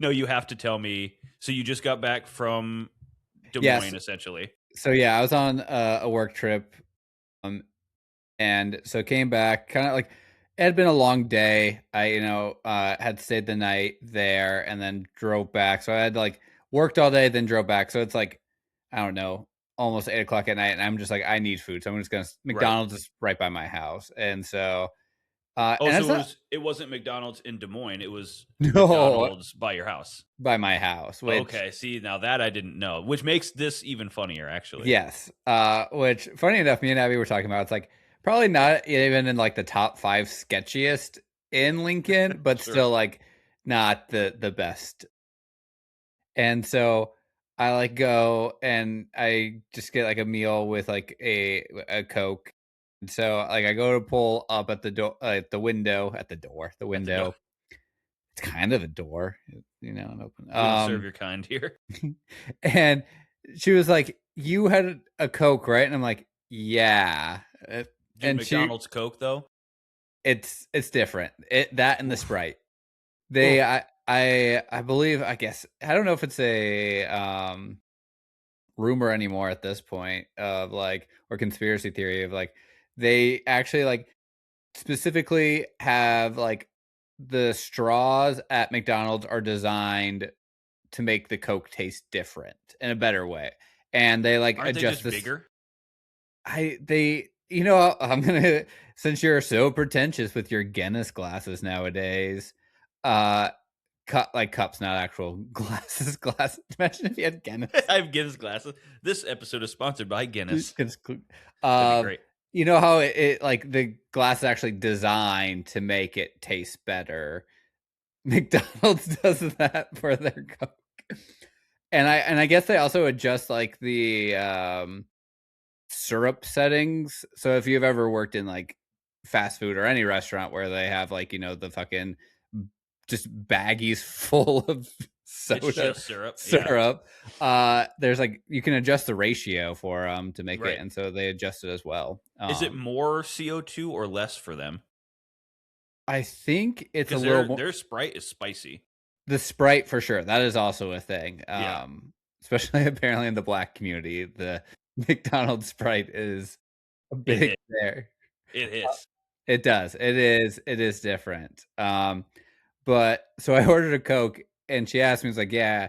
No, you have to tell me. So you just got back from Des Yes. Moines, essentially. So yeah, I was on a work trip, um, and so came back kind of like it had been a long day. I, had stayed the night there and then drove back. So I had like worked all day, then drove back. So it's like, I don't know, almost 8 o'clock at night. And I'm just like, I need food. So I'm just going to, Right. McDonald's is right by my house. And so, Oh, and so it's not, it wasn't McDonald's in Des Moines. It was no, McDonald's by your house. by my house, which, Okay. See, now that I didn't know, which makes this even funnier, actually. yes, which funny enough, me and Abby were talking about, it's like probably not even in like the top 5 sketchiest in Lincoln, but Sure. still like not the best. And so I like go and I just get like a meal with like a Coke. And so like I go to pull up at the door, the At the door. window. It's kind of a door, an open. We don't serve your kind here. And she was like, "You had a Coke, right?" And I'm like, "Yeah." Dude, And McDonald's Coke, though. it's different. That and the Oof. Sprite. Oof. They I believe, I guess, I don't know if it's a rumor anymore at this point of like, or conspiracy theory of like, they actually like specifically have like the straws at McDonald's are designed to make the Coke taste different in a better way. And they like Aren't they adjust just this. bigger? I'm gonna, since you're so pretentious with your Guinness glasses nowadays, uh like cups, not actual glasses. Imagine if you had Guinness. I have Guinness glasses. This episode is sponsored by Guinness. Guinness That'd be Um, great. you know how it like the glass is actually designed to make it taste better. McDonald's does that for their Coke. And I guess they also adjust like the syrup settings. So if you've ever worked in like fast food or any restaurant where they have like, the fucking just baggies full of It's soda just syrup. Yeah. syrup, there's like you can adjust the ratio for to make it, Right. and so they adjust it as well. Is it more CO2 or less for them? I think it's a Because little more their Sprite is spicy. the Sprite for sure. That is also a thing. Yeah. Especially apparently in the Black community, the McDonald's Sprite is a It big hit. there. It hits. It does. It is different. But so I ordered a Coke and she asked me, was like, "Yeah."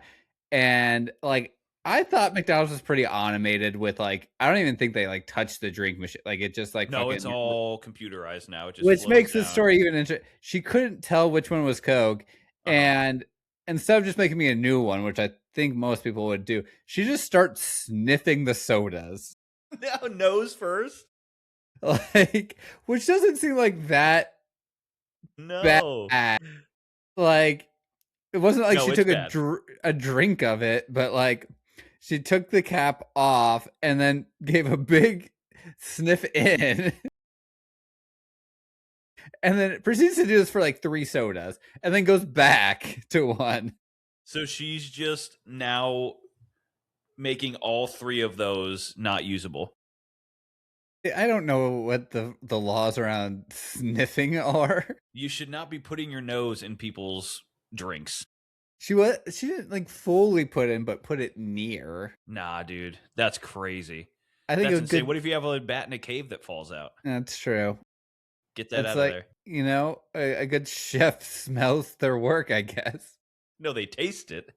And like I thought McDonald's was pretty automated with like I don't even think they like touch the drink machine. Like it just like No, it's fucking, all computerized now. It just which flows makes the down. story even she couldn't tell which one was Coke, Uh huh. and instead of just making me a new one, which I think most people would do, she just starts sniffing the sodas. No, nose first. Like, which doesn't seem like that No. bad. Like, it wasn't like No, she it's took bad. a drink of it, but like she took the cap off and then gave a big sniff in, and then proceeds to do this for like 3 sodas, and then goes back to one. So she's just now making all three of those not usable. I don't know what the laws around sniffing are. You should not be putting your nose in people's drinks. She didn't like fully put in, but put it near. Nah, dude. That's crazy. I think That's a insane. good. What if you have a bat in a cave that falls out? That's true. Get that It's out of like, there. a good chef smells their work, I guess. No, they taste it.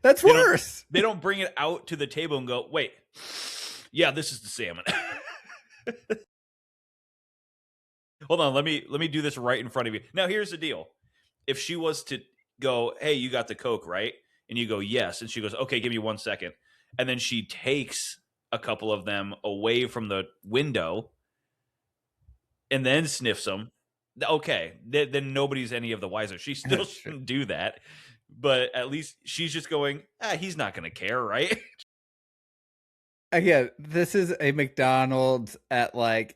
That's They don't worse. they don't bring it out to the table and go, "Wait. Yeah, this is the salmon." Hold on, let me do this right in front of you. Now here's the deal. If she was to go, "Hey, you got the Coke, right?" And you go, "Yes." And she goes, "Okay, give me 1 second." And then she takes a couple of them away from the window and then sniffs them. Okay, then nobody's any of the wiser. She still That's true. shouldn't do that. But at least she's just going, he's not going to care, right? Again, this is a McDonald's at like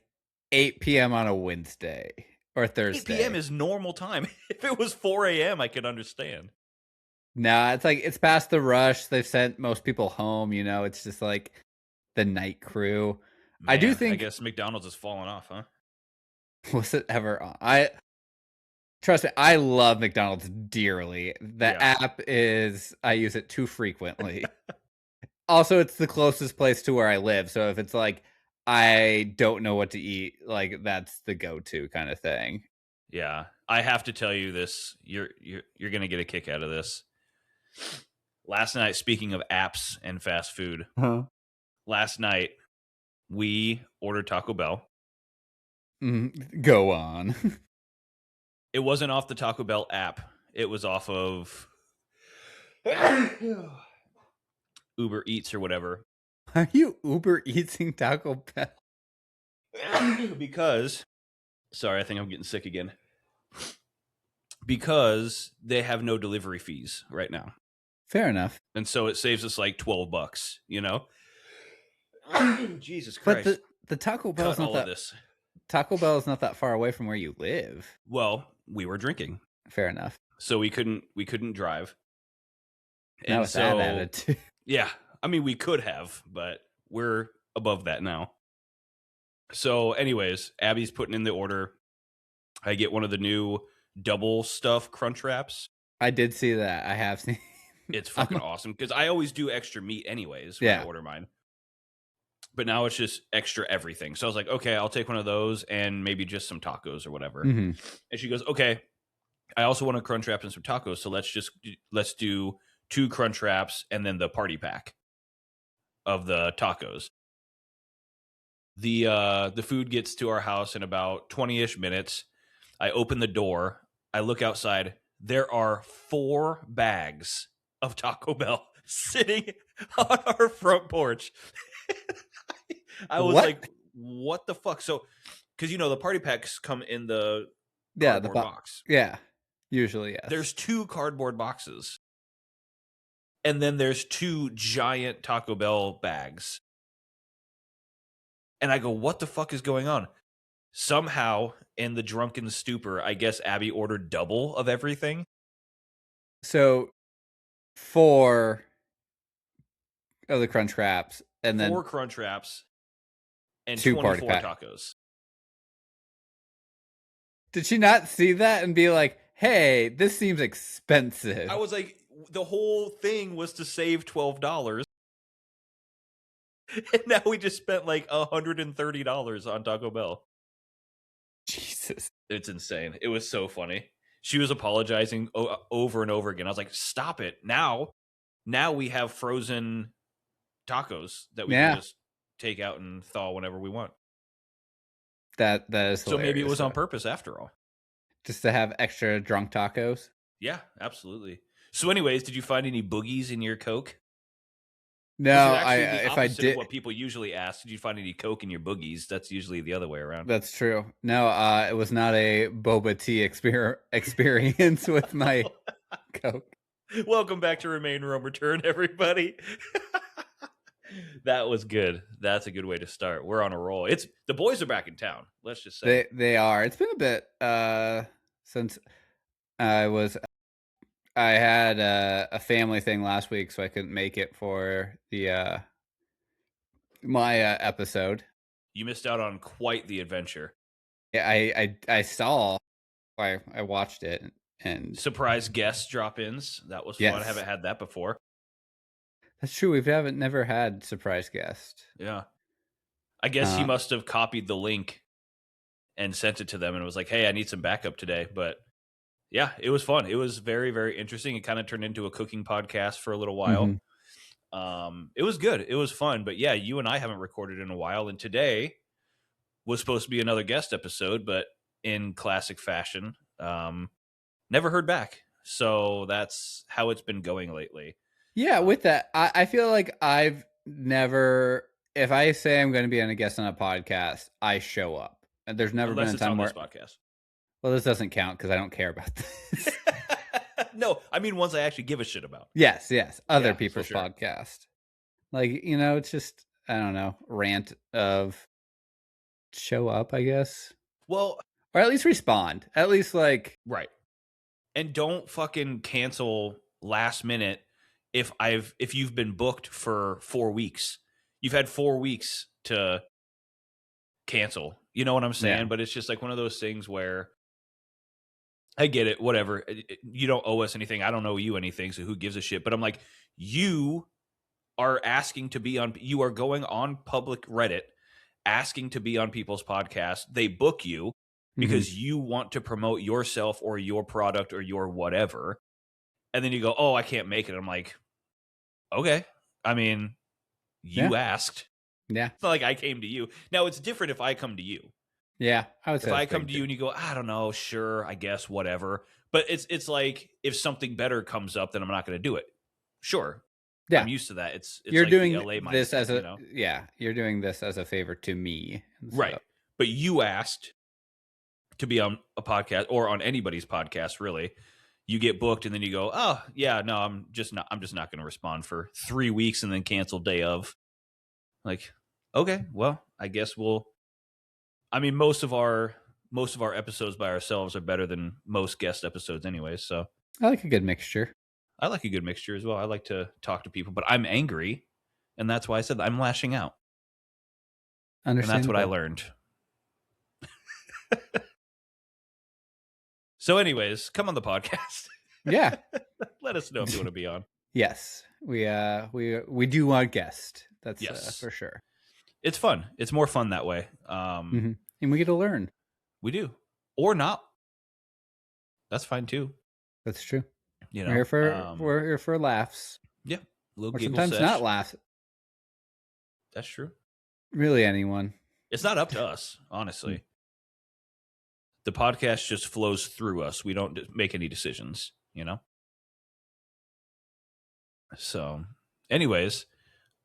8 p.m. on a Wednesday or 8 p.m. Thursday. is normal time. If it was 4 a.m., I could understand. Nah, it's like it's past the rush. They've sent most people home. It's just like the night crew. I do Man, I think guess McDonald's has fallen off, huh? was it ever on? Trust me, I love McDonald's dearly. The Yeah. app is I use it too frequently. Also, it's the closest place to where I live, so if it's like, I don't know what to eat, like, that's the go-to kinda thing. Yeah. I have to tell you this. You're gonna get a kick out of this. Last night, speaking of apps and fast food, Huh. last night we ordered Taco Bell. Go on. It wasn't off the Taco Bell app. It was off of Uber Eats or whatever. Are you Uber eating Taco Bell? Because, sorry, I think I'm getting sick again. Because they have no delivery fees right now. Fair enough. And so it saves us like $12, you know? Jesus But Christ. the Taco Cut Bell's not all of that this. Taco Bell is not that far away from where you live. Well, we were drinking. Fair enough. So we couldn't drive. Not And with that so attitude. yeah, I mean we could have, but we're above that now. So anyways, Abby's putting in the order. I get one of the new double stuff crunch wraps. I did see that. I have seen. It's fucking awesome because I always do extra meat anyways when I Yeah. order mine. But now it's just extra everything. So I was like, okay, I'll take one of those and maybe just some tacos or whatever. Mhm. And she goes, okay, I also want a crunch wrap and some tacos. So let's do 2 crunch wraps and then the party pack of the tacos. The food gets to our house in about 20-ish minutes. I open the door. I look outside. There are 4 bags of Taco Bell sitting on our front porch. I was What? like, what the fuck? So, because the party packs come in the Yeah, the cardboard box. Yeah. Usually, yes. There's 2 cardboard boxes. And then there's 2 giant Taco Bell bags. And I go, what the fuck is going on? Somehow, in the drunken stupor, I guess Abby ordered double of everything. So 4 of the crunch wraps and 4 then crunch wraps and 2 party 24 pack. tacos. Did she not see that and be like, "Hey, this seems expensive"? I was like, the whole thing was to save $12. And now we just spent like $130 on Taco Bell. Jesus. It's insane. It was so funny. She was apologizing over and over again. I was like, stop it. Now we have frozen tacos that we can just take out and thaw whenever we want. That is hilarious. So maybe it was on purpose after all. Just to have extra drunk tacos? Yeah, absolutely. So anyways, did you find any boogies in your Coke? No, if I did, what people usually ask, did you find any Coke in your boogies? That's usually the other way around. That's true. No, it was not a boba tea experience with my Coke. Welcome back to Remain Roam Return, everybody. That was good. That's a good way to start. We're on a roll. The boys are back in town. Let's just say They are. It's been a bit since I had a family thing last week, so I couldn't make it for the my episode. You missed out on quite the adventure. Yeah, I saw. I watched it and Surprise guest drop-ins. That was fun. Yes. I haven't had that before. That's true. We haven't never had surprise guest. Yeah. I guess he must have copied the link and sent it to them and was like, hey, I need some backup today. But yeah, it was fun. It was very, very interesting. It kind of turned into a cooking podcast for a little while. It was good. It was fun. But yeah, you and I haven't recorded in a while. And today was supposed to be another guest episode, but in classic fashion, never heard back. So that's how it's been going lately. Yeah, with that, I feel like I've never, if I say I'm going to be on a guest on a podcast, I show up. And there's never Unless been a it's time on where this podcast. Well, this doesn't count because I don't care about this. No, I mean ones I actually give a shit about. Yes, other Yeah, for people's sure. podcast. Like, it's just, I don't know, rant of show up, I guess. Well, or at least respond. At least like right. And don't fucking cancel last minute if you've been booked for 4 weeks. You've had 4 weeks to cancel. You know what I'm saying? Yeah. But it's just like one of those things where I get it. Whatever. You don't owe us anything. I don't owe you anything. So who gives a shit? But I'm like, you are asking to be on, you are going on public Reddit asking to be on people's podcasts. They book you Mhm. because you want to promote yourself or your product or your whatever. And then you go, oh, I can't make it. I'm like, okay. I mean, Yeah. you asked. Yeah. It's not like I came to you. Now it's different if I come to you. Yeah. I would say If that's I come big to too. you and you go, I don't know, sure, I guess, whatever. But it's like if something better comes up, then I'm not going to do it. Sure, Yeah. I'm used to that. It's You're like the doing LA this as mindset, you a know? yeah, you're doing this as a favor to me. And Right. so But you asked to be on a podcast or on anybody's podcast, really. You get booked and then you go, oh yeah, no, I'm just not going to respond for 3 weeks and then cancel day of. Like, okay, well, I guess we'll. I mean, most of our episodes by ourselves are better than most guest episodes, anyways. So I like a good mixture. I like a good mixture as well. I like to talk to people, but I'm angry, and that's why I said I'm lashing out, and that's what I Understandable. learned. So, anyways, come on the podcast. Yeah. Let us know if you want to be on. Yes. We do want guests. That's Yes, for sure. it's fun. It's more fun that way. And we get to learn. We do, or not. That's fine too. That's true. You We're here know, for we're here for laughs, yeah, little or giggle sometimes not sesh. laughs. That's true. Really, anyone. It's not up to us, honestly. The podcast just flows through us. We don't make any decisions, you know? So, anyways,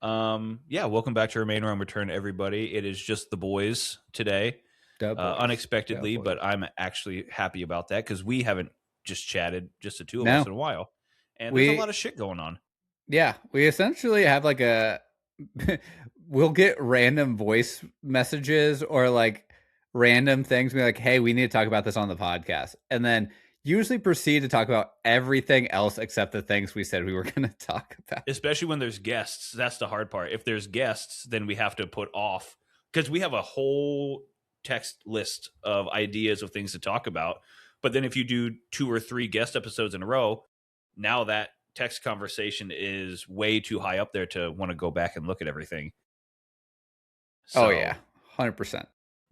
yeah, welcome back to Remain Room Return, everybody. It is just the boys today, Duh, boys. Duh, unexpectedly, boys. but I'm actually happy about that because we haven't just chatted, just the two of us No, in a while. And there's a we lot of shit going on. yeah, we essentially have like a we'll get random voice messages or like random things be like, "Hey, we need to talk about this on the podcast." And then usually proceed to talk about everything else except the things we said we were going to talk about. Especially when there's guests. That's the hard part. If there's guests, then we have to put off because we have a whole text list of ideas of things to talk about. But then if you do 2 or 3 guest episodes in a row, now that text conversation is way too high up there to want to go back and look at everything. Oh So yeah. 100%.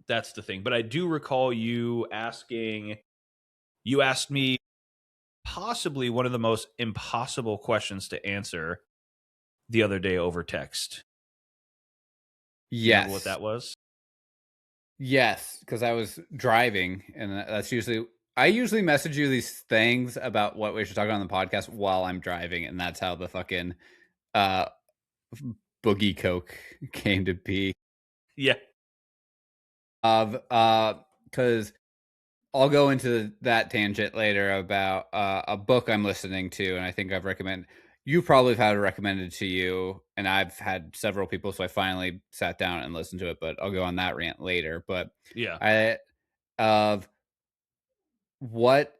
that's the thing. But I do recall you asked me possibly one of the most impossible questions to answer the other day over text. Do you remember what Yes. that was? Yes, because I was driving, and that's usually I usually message you these things about what we should talk about on the podcast while I'm driving, and that's how the fucking uh boogie coke came to be. Yeah. Of because I'll go into that tangent later about a book I'm listening to, and I think I've recommended. You probably have had it recommended to you, and I've had several people, so I finally sat down and listened to it. But I'll go on that rant later. But Yeah. I of what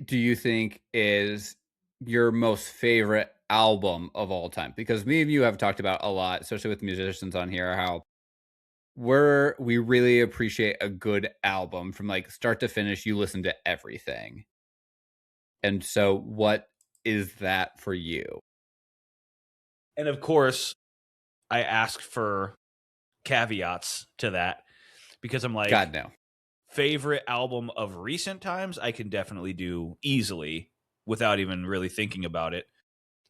do you think is your most favorite album of all time? Because me and you have talked about a lot, especially with musicians on here, how we really appreciate a good album from like start to finish. You listen to everything. And so what is that for you? And of course, I asked for caveats to that because I'm like, God no. favorite album of recent times, I can definitely do easily without even really thinking about it.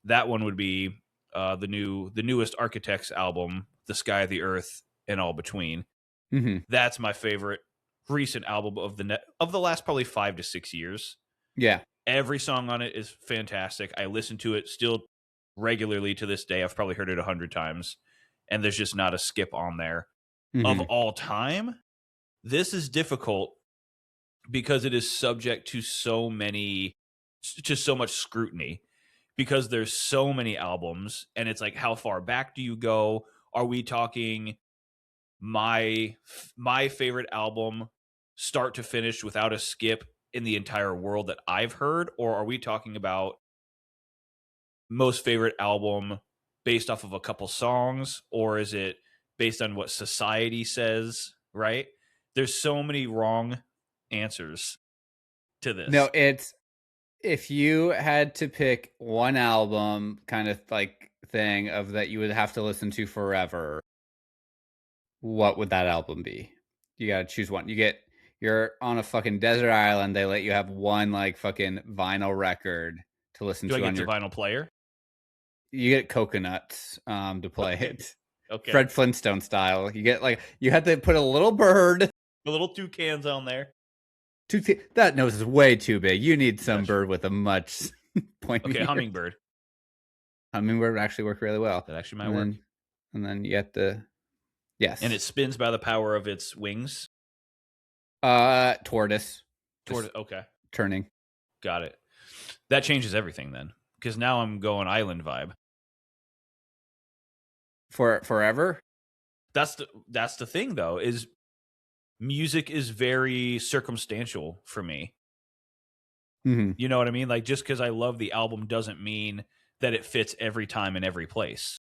That one would be the newest Architects album, The Sky, the Earth, and All Between. Mhm. That's my favorite recent album of the last probably 5 to 6 years. Yeah. Every song on it is fantastic. I listen to it still regularly to this day. I've probably heard it 100 times, and there's just not a skip on there. Of Mhm. all time, this is difficult because it is subject to so much scrutiny because there's so many albums, and it's like, how far back do you go? Are we talking my favorite album start to finish without a skip in the entire world that I've heard, or are we talking about most favorite album based off of a couple songs, or is it based on what society says, right? There's so many wrong answers to No, this? it's if you had to pick one album kind of like thing of that you would have to listen to forever, what would that album be? You gotta choose one. You're on a fucking desert island, they let you have one, like, fucking vinyl record to listen Do I to get on the your vinyl player? you get coconuts, to play Okay. it. Okay. Fred Flintstone style. You get, like you had to put a little bird, The little toucans on there. that nose is way too big. You need some That's bird true. with a much Okay, pointier hummingbird. hummingbird would actually work really well. That actually might And work. then you get the And it yes. spins by the power of its wings. Tortoise. Just Okay, turning. got it. That changes everything then, because now I'm going island vibe. For forever? That's the thing though, is music is very circumstantial for me. Mhm. You know what I mean? Like, just because I love the album doesn't mean that it fits every time in every place.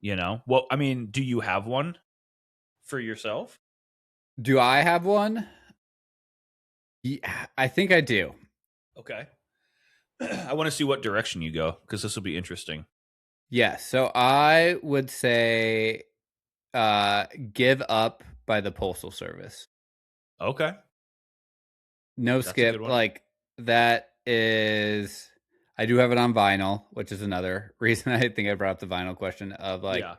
You know? Well, I mean, do you have one for yourself? Do I have one? Yeah, I think I do. Okay. I want to see what direction you go because this will be interesting. Yes. So I would say Give Up by the Postal Service. Okay. No That's a good skip. one. Like that is I do have it on vinyl, which is another reason I think I brought up the vinyl question of like Yeah.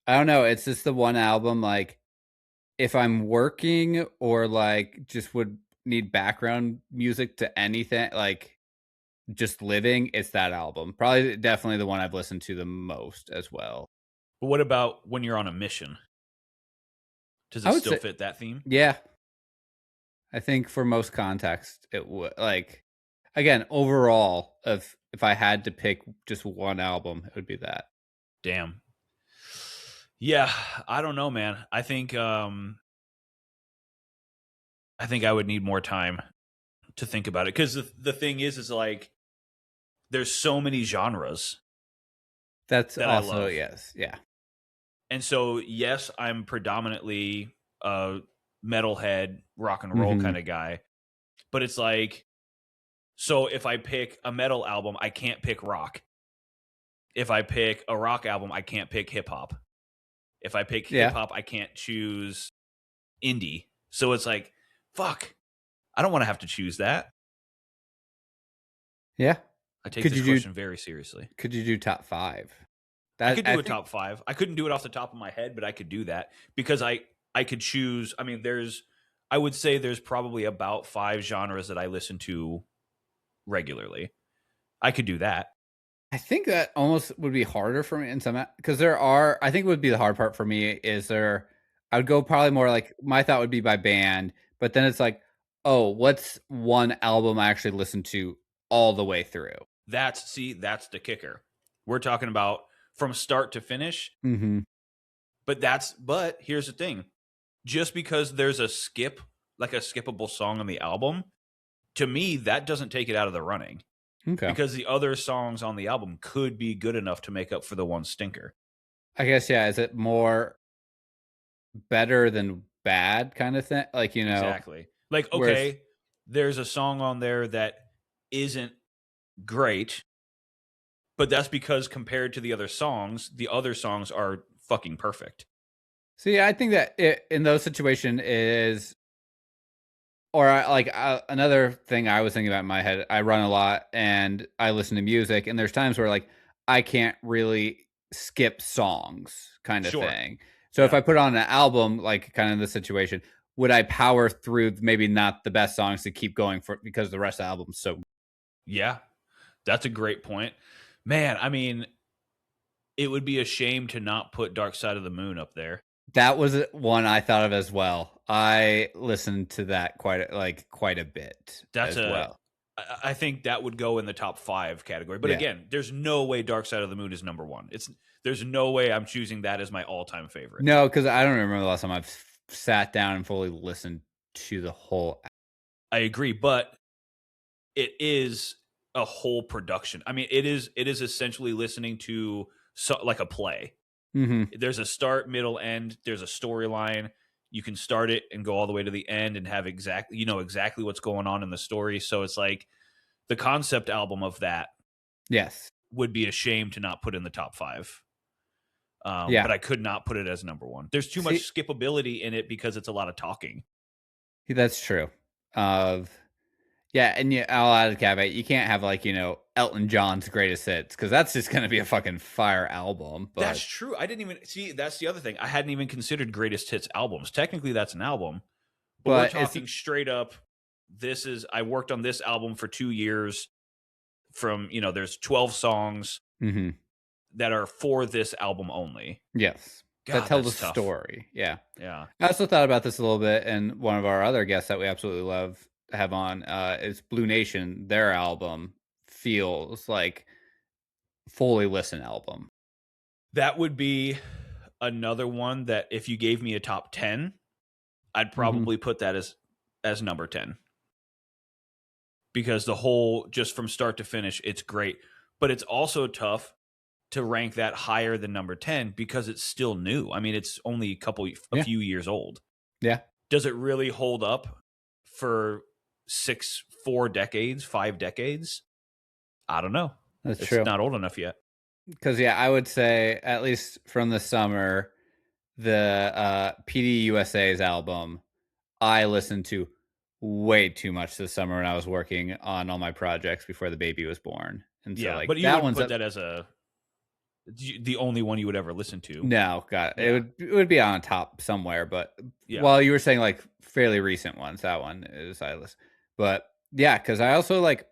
I don't know, it's just the one album like if I'm working or like just would need background music to anything like just living, it's that album. Probably definitely the one I've listened to the most as well. But what about when you're on a mission? Does I it would still say fit that theme? yeah, I think for most context it would like again, overall if I had to pick just one album, it would be that. Damn. Yeah, I don't know, man. I think I would need more time to think about it because the thing is like there's so many genres That's that I also love. yes, yeah. And so, yes, I'm predominantly a metalhead, rock and roll kind Mhm. of guy. But it's like, so if I pick a metal album, I can't pick rock. If I pick a rock album, I can't pick hip hop. If I pick hip Yeah. hop, I can't choose indie. So it's like, fuck, I don't want to have to choose that. Yeah. I take Could this you do question very seriously. top 5? I That could I do a think top 5. I couldn't do it off the top of my head, but I could do that because I could choose. I mean, I would say there's probably about 5 genres that I listen to regularly. I could do that. I think that almost would be harder for me in some because there are I think it would be the hard part for me is there I would go probably more like my thought would be by band, but then it's like, "Oh, what's one album I actually listened to all the way through?" That's the kicker. We're talking about from start to finish, Mhm. but here's the thing. Just because there's a skip, like a skippable song on the album, to me that doesn't take it out of the running Okay. because the other songs on the album could be good enough to make up for the one stinker. I guess, yeah, is it more better than bad kind of thing? Like, Exactly. Like, whereas okay, there's a song on there that isn't great, but that's because compared to the other songs are fucking perfect. see, I think that in those situation is or like another thing I was thinking about in my head, I run a lot and I listen to music, and there's times where like I can't really skip songs, kind of Sure. thing. So if Yeah. I put on an album, like kind of the situation, would I power through maybe not the best songs to keep going for because the rest of the album's so Yeah. That's a great point. Man, I mean, it would be a shame to not put Dark Side of the Moon up there. that was one I thought of as well. I listened to that quite a bit That's as a well. I think that would go in the top 5 category. But Yeah. again, there's no way Dark Side of the Moon is number 1. There's no way I'm choosing that as my all-time favorite. No, because I don't remember the last time I've sat down and fully listened to the whole. I agree, but it is a whole production. I mean, it is essentially listening to like a play. Mhm. There's a start, middle, end. There's a storyline. you can start it and go all the way to the end and have exactly you know exactly what's going on in the story. So it's like the concept album of that Yes. would be a shame to not put in the top five. Yeah. But I could not put it as number one. There's too See, much skippability in it because it's a lot of talking. that's true. Of Yeah, and I'll add a caveat. You can't have like, Elton John's greatest hits because that's just gonna be a fucking fire album. That's But true. I didn't even see. That's the other thing. I hadn't even considered greatest hits albums. Technically, that's an album, but we're it's talking straight up. This is I worked on this album for 2 years. From there's 12 songs mhm, that are for this album only. yes. That God, tell the that's tough. story. Yeah. Yeah, I also thought about this a little bit, and one of our other guests that we absolutely love to have on is Blue Nation. Their album feels like fully listen album. that would be another one that if you gave me a top 10, I'd Mhm. probably put that as number 10 because the whole just from start to finish, it's great. But it's also tough to rank that higher than number 10 because it's still new. I mean, it's only a Yeah. few years old. Yeah. Does it really hold up for 4 decades, 5 decades? I don't know. That's It's true. not old enough yet. Because I would say at least from the summer, the PD USA's album I listened to way too much this summer when I was working on all my projects before the baby was born, and so, Yeah, like, but you that wouldn't one's put up. that as the only one you would ever listen to. No, God, it Yeah. would be on top somewhere, but Yeah. while you were saying, like, fairly recent ones, that one is I listen. But, yeah, because I also, like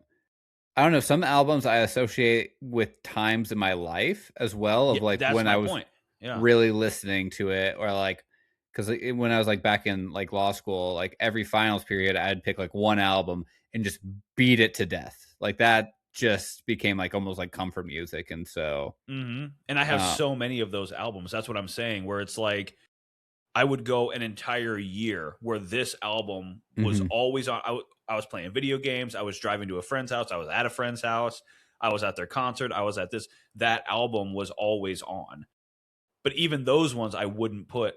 I don't know, some albums I associate with times in my life as well Yeah, of, like, that's when my I was point. Yeah. really listening to it or, like, because when I was, like, back in, like, law school, like, every finals period, I'd pick, like, one album and just beat it to death. Like, that just became, like, almost like comfort music, and so, And I have uh so many of those albums. That's what I'm saying, where it's like I would go an entire year where this album was mhm, always on. I was playing video games. I was driving to a friend's house. I was at a friend's house. I was at their concert. I was at this. That album was always on. But even those ones I wouldn't put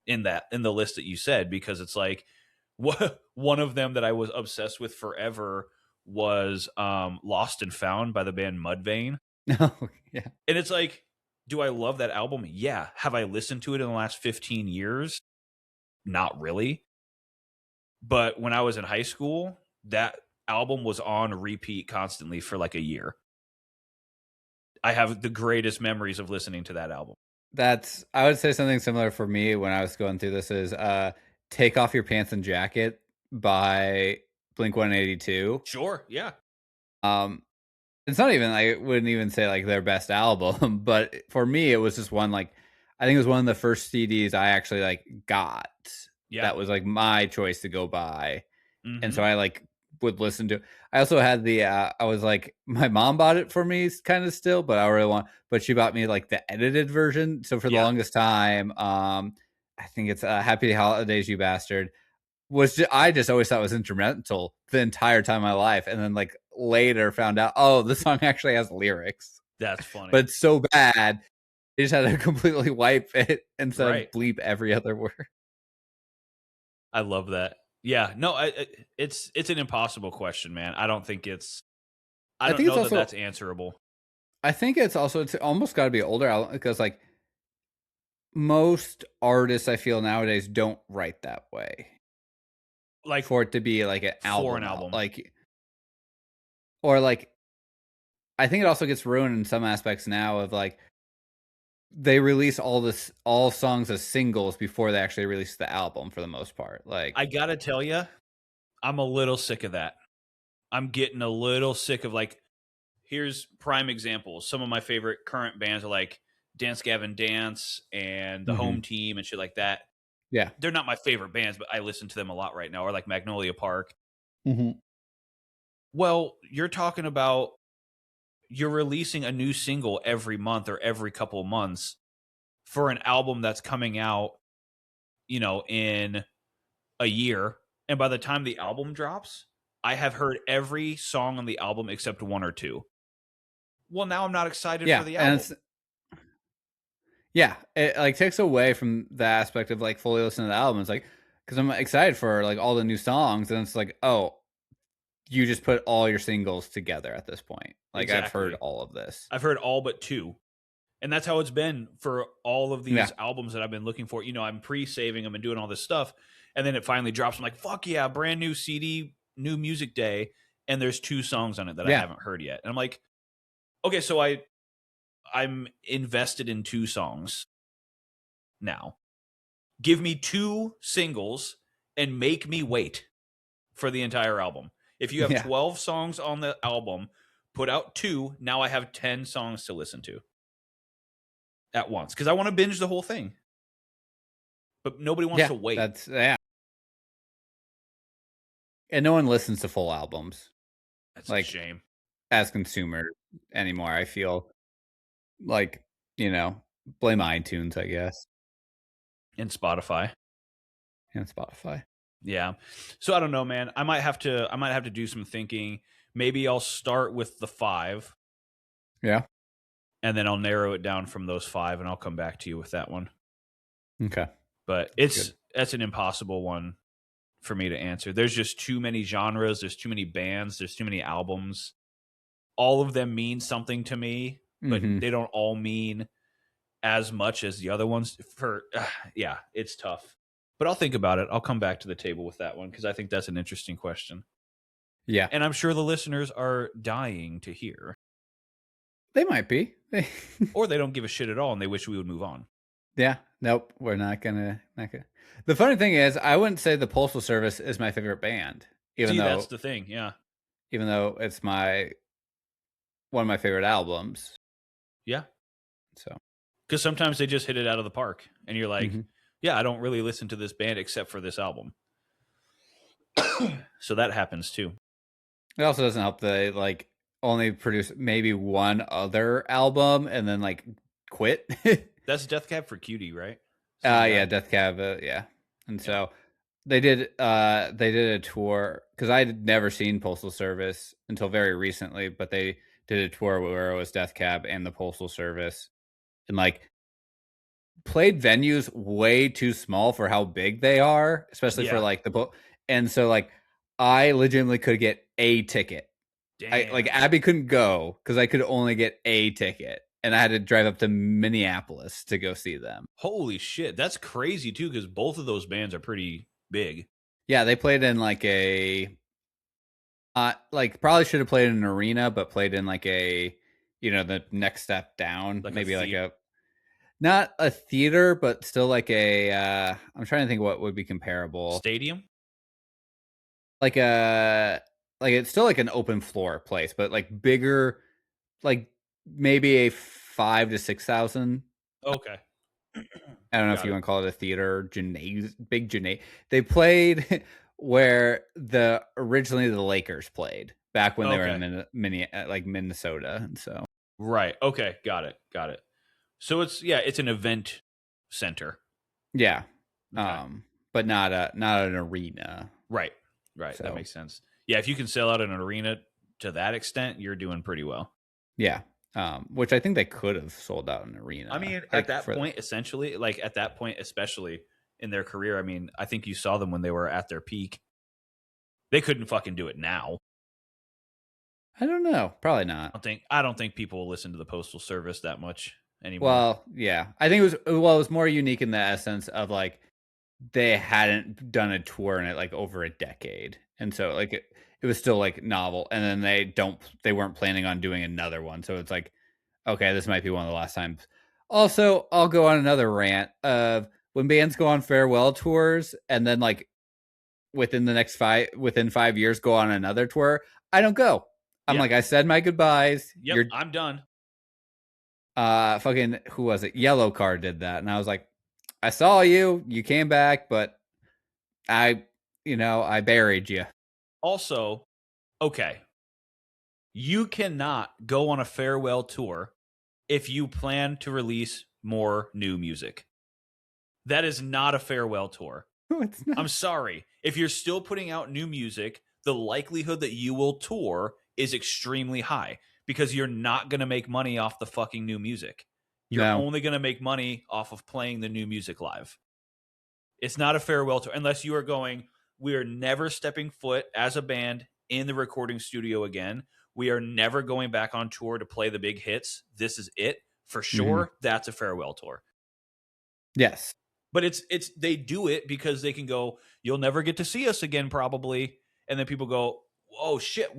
in the list that you said because it's like one of them that I was obsessed with forever was Lost and Found by the band Mudvayne. no, yeah. And it's like, do I love that album? Yeah. Have I listened to it in the last 15 years? Not really. But when I was in high school, that album was on repeat constantly for like a year. I have the greatest memories of listening to that album. I would say something similar for me when I was going through this is, "Take Off Your Pants and Jacket" by Blink-182. Sure. Yeah. Um, it's not even I wouldn't even say, like, their best album, but for me, it was just one, like I think it was one of the first CDs I actually, like, got Yeah. that was, like, my choice to go buy, and so Hmm. I, like, would listen to I also had I was, like my mom bought it for me kinda still, but I really want but she bought me, like, the edited version, so for the Yeah. longest time, I think it's, "Happy Holidays, You Bastard." I just always thought it was instrumental the entire time of my life, and then, like, later found out, oh, the song actually has lyrics, That's but funny. it's so bad, they just had to completely wipe it instead of Right. bleep every other word. I love that. Yeah. No, it's an impossible question, man. I I don't think it's know that also that's answerable. I think it's almost gotta be older album because, like, most artists I feel nowadays don't write that way Like for it to be, like, an for an out album. like or, like, I think it also gets ruined in some aspects now of, like, they release all songs as singles before they actually release the album for the most part, I like gotta tell you, I'm a little sick of that. I'm getting a little sick of like, here's prime examples. Some of my favorite current bands are like Dance Gavin Dance and the Home Mhm. Team and shit like that. Yeah. They're not my favorite bands, but I listen to them a lot right now, or like Magnolia Park. Mhm. Well, you're releasing a new single every month or every couple of months for an album that's coming out, in a year. And by the time the album drops, I have heard every song on the album except one or two. Well, now I'm not excited for Yeah, the and album. it's Yeah, it like takes away from the aspect of like fully listening to the album. It's like because I'm excited for like all the new songs, and it's like, oh, you just put all your singles together at this point. Like I've heard Exactly. all of this. I've heard all but two. And that's how it's been for all of Yeah, these albums that I've been looking for. You know, I'm pre-saving them and doing all this stuff. And then it finally drops. I'm like, fuck yeah, brand new CD, new music day. And there's two songs on it that I yeah, haven't heard yet. And I'm like, okay, so I'm invested in two songs now. Give me two singles and make me wait for the entire album. If you have yeah, 12 songs on the album, put out two. Now I have 10 songs to listen to at once because I want to binge the whole thing. But nobody wants yeah. to wait. That's yeah. And no one listens to full albums That's a like shame. as consumers anymore. I feel like blame iTunes, I guess, And Spotify. and Spotify. Yeah. So I don't know, man. I might have to do some thinking. Maybe I'll start with the five Yeah. and then I'll narrow it down from those five and I'll come back to you with that one. Okay. But Good. that's an impossible one for me to answer. There's just too many genres, there's too many bands, there's too many albums. All of them mean something to me, but Hmm. they don't all mean as much as the other ones. Yeah, it's tough. But I'll think about it. I'll come back to the table with that one because I think that's an interesting question. Yeah. And I'm sure the listeners are dying to hear. They might be. Or they don't give a shit at all and they wish we would move on. Yeah. Nope. We're not gonna. Not gonna. The funny thing is, I wouldn't say the Postal Service is my favorite band, even See, that's though the thing. Yeah. it's my one of my favorite albums. Yeah. So. Because sometimes they just hit it out of the park and you're like, Mhm. yeah, I don't really listen to this band except for this album. So that happens too. It also doesn't help that they like only produce maybe one other album and then like quit. That's Death Cab for Cutie, right? Same Yeah, guy. Death Cab, yeah. And Yeah. so they did a tour because I had never seen Postal Service until very recently, but they did a tour where it was Death Cab and the Postal Service, and like played venues way too small for how big they are, especially for Yeah. like and so like I legitimately could get a ticket. I like Damn. Abby couldn't go because I could only get a ticket, and I had to drive up to Minneapolis to go see them. Holy shit. That's crazy too, because both of those bands are pretty big. Yeah, they played in like like probably should have played in an arena, but played in like the next step down, Like a maybe like a not a theater, but still like I'm trying to think what would be comparable. stadium. Like a like it's still like an open floor place, but like bigger, like maybe a 5 to 6,000. Okay. I don't know if Got you it. want to call it a theater, big gymnasium. They played where originally the Lakers played back when they were Okay. in like Minnesota, and so Right. Okay. Got it. Got it. So it's an event center. yeah, Okay. but not an arena. Right. Right. That So makes sense. Yeah, if you can sell out an arena to that extent, you're doing pretty well. yeah, which I think they could have sold out an I arena, mean, at like that point, essentially, like at that point, especially in their career, I mean, I think you saw them when they were at their peak. They couldn't fucking do it now. I don't know, probably not. I don't think people will listen to the Postal Service that much anymore. Well, yeah, I think it was more unique in the essence of like they hadn't done a tour in it like over a decade, and so like it was still like novel, and then they weren't planning on doing another one, so it's like okay, this might be one of the last times. Also, I'll go on another rant of when bands go on farewell tours and then like within 5 years go on another tour. I don't go. I'm Yeah. like, I said my goodbyes. Yep. I'm done. Fucking who was it? Yellow Card did that, and I was like, I saw you. You came back, but I buried you. Also, okay, you cannot go on a farewell tour if you plan to release more new music. That is not a farewell tour. No, it's not. I'm sorry. If you're still putting out new music, the likelihood that you will tour is extremely high because you're not going to make money off the fucking new music. You're No. only going to make money off of playing the new music live. It's not a farewell tour unless you are going, we are never stepping foot as a band in the recording studio again. We are never going back on tour to play the big hits. This is it. For Mhm. sure, that's a farewell tour. Yes. But it's they do it because they can go, you'll never get to see us again, probably. And then people go, oh shit,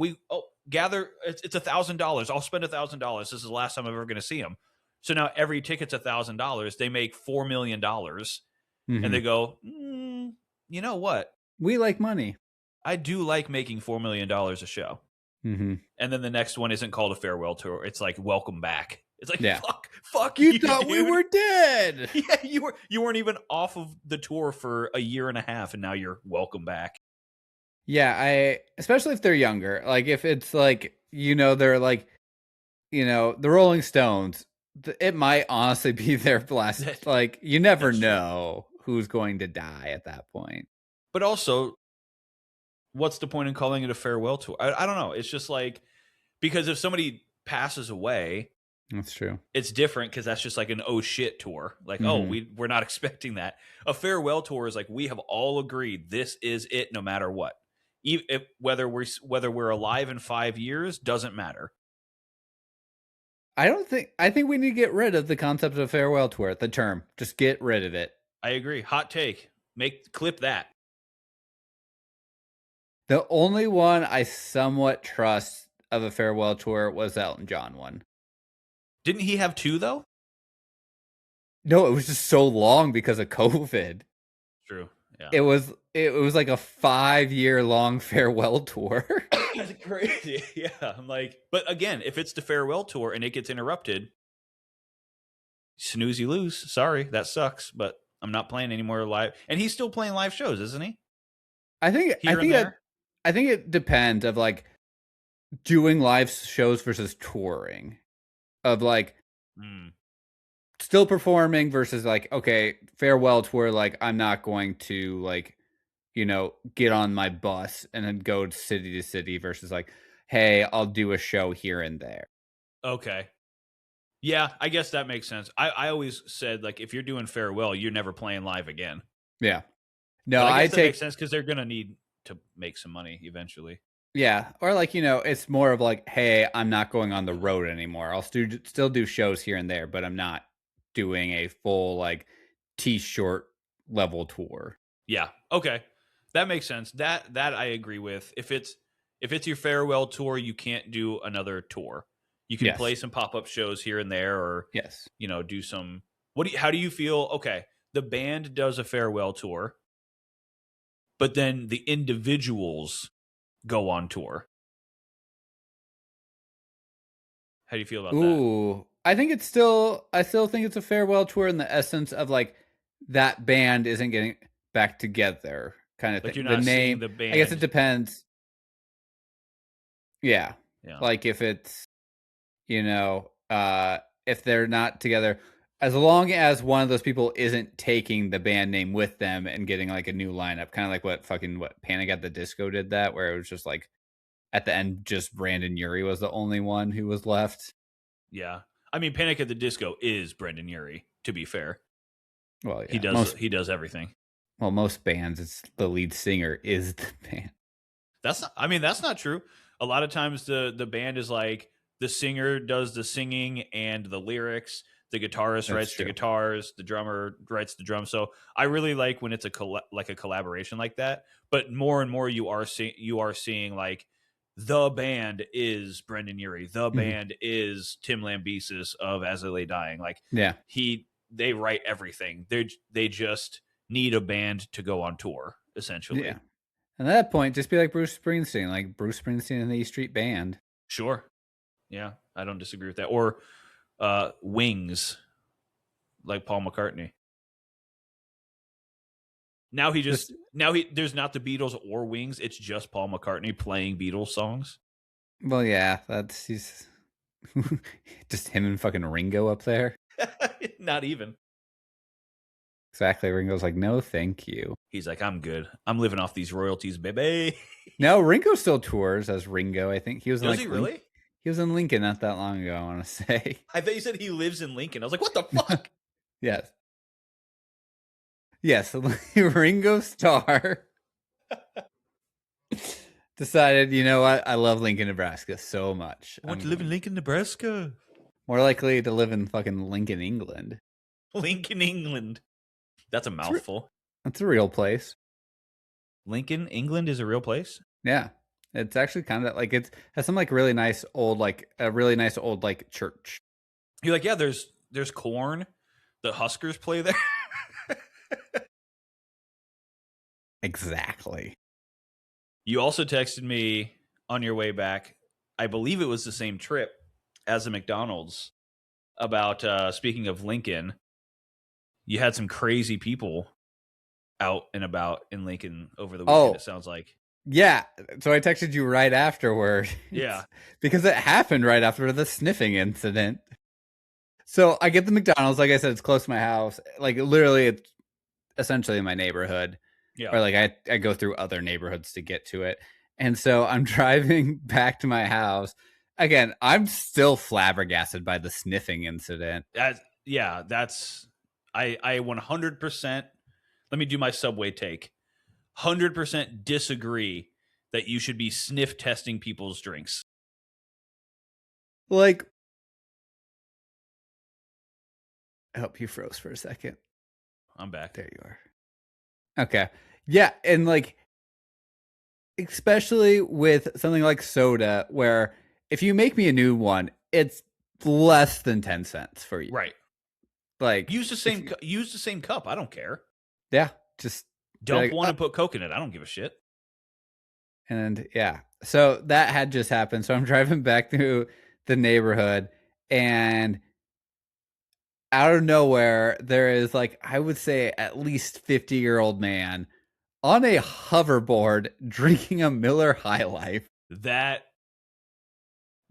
gather, it's $1,000. I'll spend $1,000. This is the last time I'm ever going to see them. So now every ticket's $1,000. They make $4 million, and they Mhm. go, you know what? We like money. I do like making $4 million a show. Mhm. And then the next one isn't called a farewell tour. It's like welcome back. It's like Yeah. fuck You you, thought we dude. were dead. Yeah, you weren't even off of the tour for a year and a half, and now you're welcome back. Yeah, especially if they're younger. Like if it's like, they're like, the Rolling Stones, it might honestly be their last, That like you never that's true. know who's going to die at that point. But also, what's the point in calling it a farewell tour? I don't know. It's just like, because if somebody passes away, That's true. it's different because that's just like an oh shit tour. Like, oh, Mhm. we're not expecting that. A farewell tour is like, we have all agreed this is it no matter what. Whether we're alive in 5 years doesn't matter. I think we need to get rid of the concept of farewell tour, the term. Just get rid of it. I agree. Hot take. Clip that. The only one I somewhat trust of a farewell tour was the Elton John one. Didn't he have two though? No, it was just so long because of COVID. True. Yeah. It was like a 5-year long farewell tour. That's crazy. Yeah. I'm like, but again, if it's the farewell tour and it gets interrupted, snooze you lose. Sorry, that sucks, but I'm not playing any more live. And he's still playing live shows, isn't he? I think I Here and think it there. I think it depends of like doing live shows versus touring. Of like Mm. still performing versus like, okay, farewell tour, like I'm not going to like, get on my bus and then go city to city versus like, hey, I'll do a show here and there. Okay. Yeah, I guess that makes sense. I always said, like, if you're doing farewell, you're never playing live again. Yeah. No, But I I guess that makes take sense because they're gonna need to make some money eventually. yeah, or like, it's more of like, hey, I'm not going on the road anymore. I'll still do shows here and there, but I'm not doing a full like t-shirt level tour. Yeah. Okay. That makes sense. That I agree with. If it's your farewell tour, you can't do another tour. You can Yes. play some pop-up shows here and there, or Yes. do some how do you feel? Okay. The band does a farewell tour, but then the individuals go on tour. How do you feel about that? Ooh, I still think it's a farewell tour in the essence of like that band isn't getting back together kind of Like, thing. you're The not seeing name, the I guess it band. depends. Yeah. Yeah. Like if it's, if they're not together, as long as one of those people isn't taking the band name with them and getting like a new lineup, kind of like what Panic at the Disco did that, where it was just like at the end, just Brandon Urie was the only one who was left. Yeah. I mean, Panic at the Disco is Brendan Urie, to be fair. Well, He yeah, does everything. most bands, it's the lead singer is the band. That's not true. A lot of times the band is like, the singer does the singing and the lyrics, the guitarist That's writes the true. guitars, the drummer writes the drums. So I really like when it's a collaboration like that. But more and more you are seeing like, the band is Brendan Urie, the Mhm. band is Tim Lambesis of As I Lay Dying. Like, Yeah, they write everything. They just need a band to go on tour, yeah. essentially. And at that point, just be like Bruce Springsteen, and the E Street Band. Sure. Yeah, I don't disagree with that. Or Wings, like Paul McCartney. Just There's not the Beatles or Wings. It's just Paul McCartney playing Beatles songs. well, yeah, he's just him and fucking Ringo up there. Not even. Exactly. Ringo's like, no, thank you. He's like, I'm good. I'm living off these royalties, baby. No, Ringo still tours as Ringo. I think he was Does like he really? He was in Lincoln not that long ago, I wanna say. I thought you said he lives in Lincoln. I was like, what the fuck? Yes. Yes, Ringo Starr decided, "You know what? I love Lincoln, Nebraska so much. I want I'm to live in going Lincoln, Nebraska. more likely to live in fucking Lincoln, England." Lincoln, England. That's a mouthful. That's a real place. Lincoln, England is a real place. Yeah. It's actually kinda like it has some, like, really nice old, like a really nice old, like, church. You're like, yeah, there's corn. The Huskers play there. Exactly. You also texted me on your way back. I believe it was the same trip as the McDonald's about speaking of Lincoln. You had some crazy people out and about in Lincoln over the weekend, Oh, it sounds like. yeah. So I texted you right afterward. Yeah. Because it happened right after the sniffing incident. So I get the McDonald's, like I said, it's close to my house. Like literally it's essentially in my neighborhood. Yeah. Or like I go through other neighborhoods to get to it. And so I'm driving back to my house. Again, I'm still flabbergasted by the sniffing incident. That's I 100%. Let me do my Subway take. 100% disagree that you should be sniff testing people's drinks. Like, I hope you froze for a second. I'm back. There you are. Okay. Yeah, and like especially with something like soda where if you make me a new one, it's less than 10 cents for you. Right. Like Use the same cup. I don't care. Yeah, just Dump like, one and put Coke in it. I don't give a shit. and yeah. So that had just happened. So I'm driving back through the neighborhood and out of nowhere there is like I would say at least 50-year-old man on a hoverboard drinking a Miller High Life. That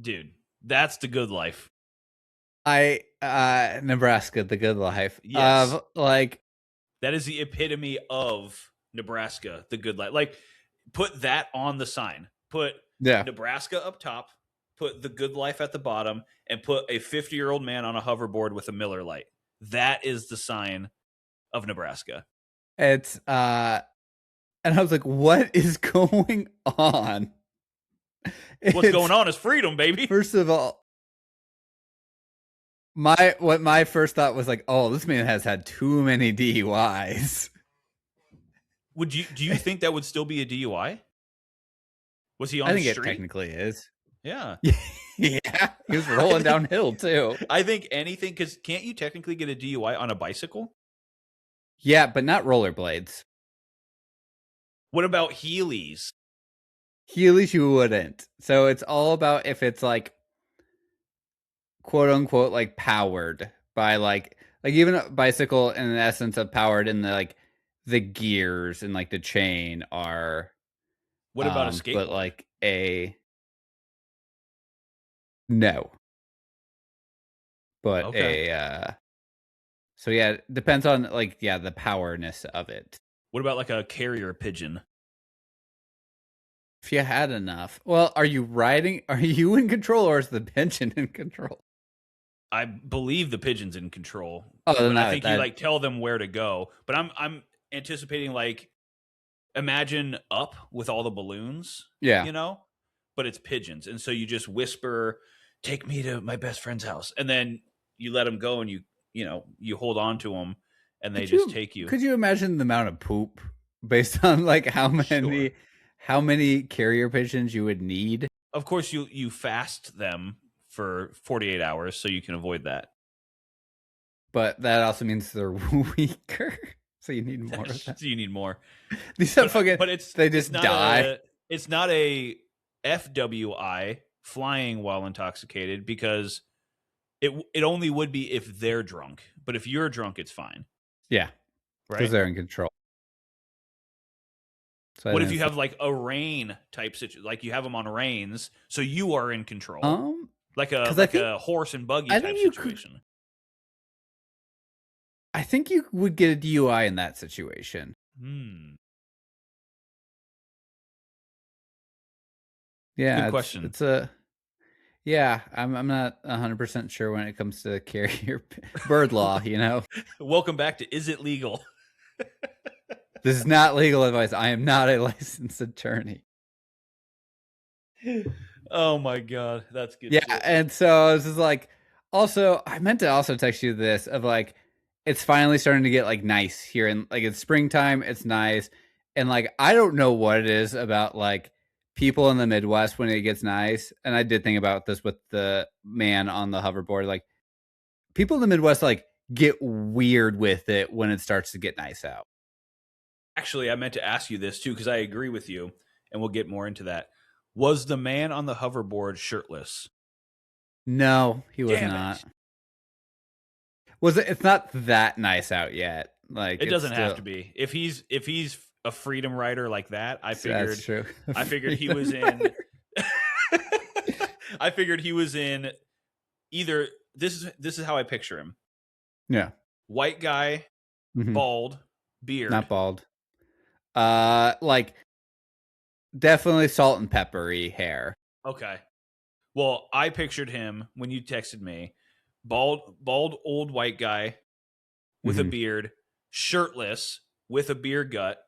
dude, that's the good life. Nebraska, the good life. Yes. Like That is the epitome of Nebraska, the good life. Like, put that on the sign. Put yeah. Nebraska up top, put the good life at the bottom, and put a 50-year-old man on a hoverboard with a Miller Lite. That is the sign of Nebraska. It's and I was like, what is going on? What's going on is freedom, baby. First of all, my first thought was like, oh, this man has had too many DUIs. Do you think that would still be a DUI? Was he on I the think street? it technically is. Yeah. Yeah. He was rolling downhill too. I think anything, because can't you technically get a DUI on a bicycle? Yeah, but not rollerblades. What about Heelys? Heelys you wouldn't. So it's all about if it's like quote unquote like powered by like even a bicycle in the essence of powered in the like the gears and like the chain are What about a skateboard? but like a no. But Okay. so yeah, it depends on like the powerness of it. What about like a carrier pigeon? If you had enough. Well, are you in control or is the pigeon in control? I believe the pigeon's in control. Oh, but no, I think you like tell them where to go. But I'm anticipating like imagine Up with all the balloons. Yeah. You know? But it's pigeons. And so you just whisper, take me to my best friend's house. And then you let them go and you hold on to them and they just take you. Could you imagine the amount of poop based on like how many carrier pigeons you would need? Of course you fast them for 48 hours so you can avoid that. But that also means they're weaker. So you need more of that. So you need more. These are fucking they just it's not die. It's not a FWI, flying while intoxicated, because it only would be if they're drunk. But if you're drunk, it's fine. Yeah. Right? Because they're in control. So what if you have like a rain type situation? Like you have them on reins, so you are in control. Like a horse and buggy type situation. I think you would get a DUI in that situation. Yeah, good question. Yeah, I'm not 100% sure when it comes to carrier bird law, you know? Welcome back to Is It Legal? This is not legal advice. I am not a licensed attorney. Oh my god, that's good Yeah, shit. and so this is like also I meant to also text you this of like it's finally starting to get like nice here in like it's springtime, it's nice. And like I don't know what it is about like people in the Midwest when it gets nice. And I did think about this with the man on the hoverboard. Like people in the Midwest like get weird with it when it starts to get nice out. Actually, I meant to ask you this too because I agree with you, and we'll get more into that. Was the man on the hoverboard shirtless? No, he was Damn not. it! Was it it's not that nice out yet. Like It it's doesn't have still to be. If he's a freedom rider like that, I that's figured true. I figured he Freedom was in. rider. I figured he was in either. This is how I picture him: Yeah. white guy, Mhm. bald, beard. Not bald. Like definitely salt and peppery hair. Okay. Well, I pictured him when you texted me, bald old white guy with a Mhm. beard, shirtless with a beer gut,